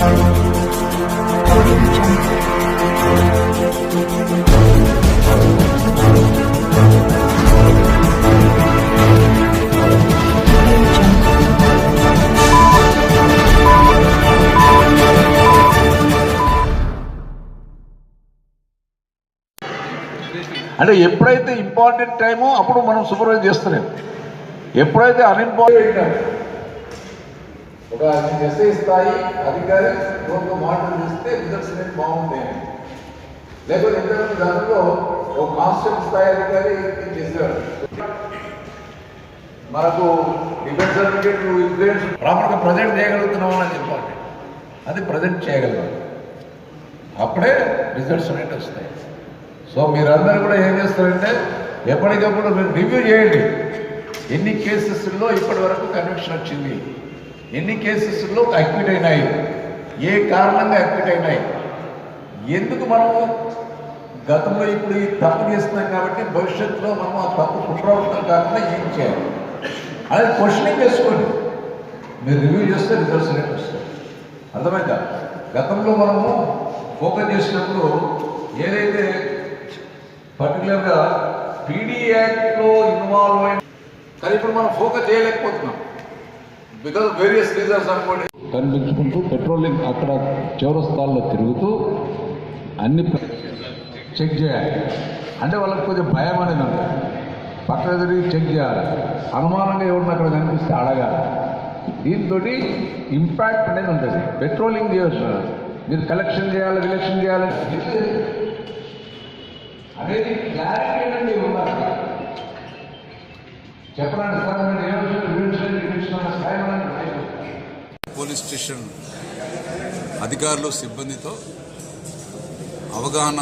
అంటే ఎప్పుడైతే ఇంపార్టెంట్ టైమో అప్పుడు మనం సూపర్వైజ్ చేస్తున్నాం, ఎప్పుడైతే అన్ఇంపార్టెంట్ ఒక ఎస్ఐ స్థాయి అధికారి ఒక మాటలు చేస్తే రిజల్ట్స్ అనేది బాగుంటాయి, లేకపోతే ఇంతకుముందు దాంట్లో ఒక కాన్స్టేబుల్ స్థాయి అధికారి చేసేవాడు. మనకు డిఫెన్స్ సర్టిఫికేట్ ఇన్ఫ్లుయెన్స్ ప్రాపర్గా ప్రజెంట్ చేయగలుగుతున్నాం అని చెప్పాలి, అది ప్రజెంట్ చేయగలగాలి, అప్పుడే రిజల్ట్స్ అనేవి వస్తాయి. సో మీరందరూ కూడా ఏం చేస్తారంటే ఎప్పటికప్పుడు మీరు రివ్యూ చేయండి, ఎన్ని కేసెస్లో ఇప్పటి వరకు కన్విక్షన్ వచ్చింది, ఎన్ని కేసెస్లో అక్విట్ అయినాయి, ఏ కారణంగా అక్విట్ అయినాయి, ఎందుకు మనము గతంలో ఇప్పుడు ఈ తప్పు చేస్తున్నాం కాబట్టి భవిష్యత్తులో మనం ఆ తప్పు పునరావృతం కాకుండా ఏం చేయాలి అది క్వశ్చనింగ్ చేసుకోండి. మీరు రివ్యూ చేస్తే రిజల్ట్స్ అనేవి వస్తాయి. అర్థమైందా? గతంలో మనము ఫోకస్ చేసినప్పుడు ఏదైతే పర్టికులర్గా పీడీ యాక్ట్లో ఇన్వాల్వ్ అయిన, కానీ ఇప్పుడు మనం ఫోకస్ చేయలేకపోతున్నాం బికాజ్ వేరియస్ రీజన్స్ అనుకోండి. కనిపించుకుంటూ పెట్రోలింగ్ అక్కడ చౌరస్తాల్లో తిరుగుతూ అన్ని చెక్ చేయాలి. అంటే వాళ్ళకి కొంచెం భయం అనేది ఉంటుంది, పక్కన తిరిగి చెక్ చేయాలి, అనుమానంగా ఎవరిని అక్కడ కనిపిస్తే అడగాలి. దీంతో ఇంపాక్ట్ అనేది ఉంటుంది. పెట్రోలింగ్ చేయవచ్చు, మీరు కలెక్షన్ చేయాలి, రిలెక్షన్ చేయాలి అనేది క్లారిటీ అనేది ఉండాలి. చెప్పడానికి పోలీస్ స్టేషన్ అధికారులు సిబ్బందితో అవగాహన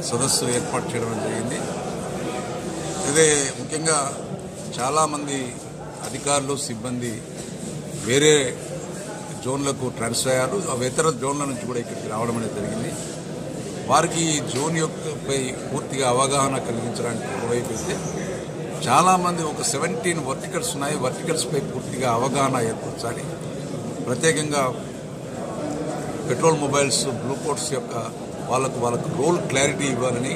సదస్సు ఏర్పాటు చేయడం జరిగింది. ఇదే ముఖ్యంగా చాలామంది అధికారులు సిబ్బంది వేరే జోన్లకు ట్రాన్స్ఫర్ అయ్యారు, ఇతర జోన్ల నుంచి కూడా ఇక్కడికి రావడం అనేది జరిగింది. వారికి జోన్ యొక్కపై పూర్తిగా అవగాహన కలిగించడానికి ఒకవైపు అయితే చాలామంది ఒక 17 వర్టికల్స్ ఉన్నాయి, వర్టికల్స్పై పూర్తిగా అవగాహన ఏర్పరచాలి. ప్రత్యేకంగా పెట్రోల్ మొబైల్స్ బ్లూ కోట్స్ యొక్క వాళ్ళకు రోల్ క్లారిటీ ఇవ్వాలని,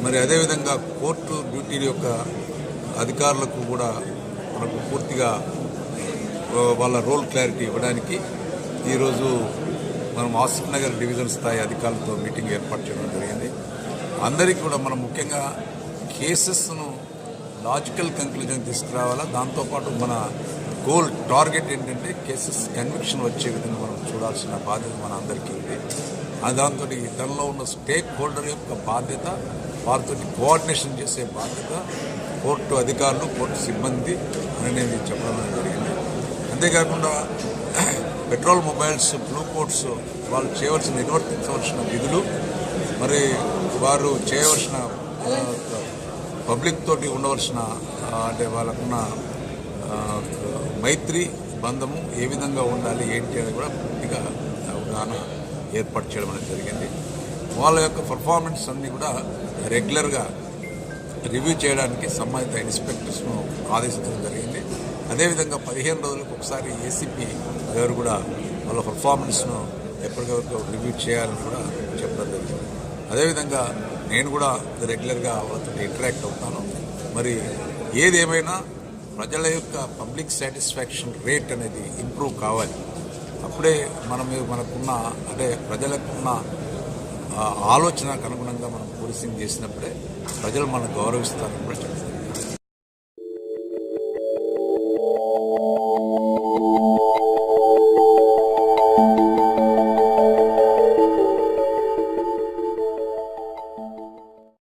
మరి అదేవిధంగా కోర్టు డ్యూటీ యొక్క అధికారులకు కూడా మనకు పూర్తిగా వాళ్ళ రోల్ క్లారిటీ ఇవ్వడానికి ఈరోజు మనం ఆసిఫ్ నగర్ డివిజన్ స్థాయి అధికారులతో మీటింగ్ ఏర్పాటు చేయడం జరిగింది. అందరికీ కూడా మనం ముఖ్యంగా కేసెస్ను లాజికల్ కంక్లూజన్ తీసుకురావాలా, దాంతోపాటు మన గోల్ టార్గెట్ ఏంటంటే కేసెస్ కన్విక్షన్ వచ్చే విధంగా మనం చూడాల్సిన బాధ్యత మన అందరికీ ఉంది. దాంతో దానిలో ఉన్న స్టేక్ హోల్డర్ యొక్క బాధ్యత, వారితో కోఆర్డినేషన్ చేసే బాధ్యత కోర్టు అధికారులు, కోర్టు సిబ్బంది అనేది చెప్పడం జరిగింది. అంతేకాకుండా పెట్రోల్ మొబైల్స్ బ్లూ కోట్స్ వాళ్ళు చేయవలసిన నిర్వర్తించవలసిన విధులు, మరి వారు చేయవలసిన పబ్లిక్ తోటి ఉండవలసిన అంటే వాళ్ళకున్న మైత్రి బంధము ఏ విధంగా ఉండాలి ఏంటి అని కూడా పూర్తిగా అవగాహన ఏర్పాటు చేయడం అనేది జరిగింది. వాళ్ళ యొక్క పర్ఫార్మెన్స్ అన్నీ కూడా రెగ్యులర్గా రివ్యూ చేయడానికి సంబంధిత ఇన్స్పెక్టర్స్ను ఆదేశించడం జరిగింది. అదేవిధంగా 15 రోజులకు ఒకసారి ఏసీపీ గారు కూడా వాళ్ళ పర్ఫార్మెన్స్ను ఎప్పటికప్పుడు రివ్యూ చేయాలని కూడా చెప్పడం జరిగింది. అదేవిధంగా నేను కూడా రెగ్యులర్గా వాళ్ళతో ఇంటరాక్ట్ అవుతాను. మరి ఏదేమైనా ప్రజల యొక్క పబ్లిక్ సాటిస్ఫాక్షన్ రేట్ అనేది ఇంప్రూవ్ కావాలి. అప్పుడే మనకున్న అంటే ప్రజలకున్న ఆలోచనకు అనుగుణంగా మనం పోలీసింగ్ చేసినప్పుడే ప్రజలు మనకు గౌరవిస్తారని కూడా చెప్తారు.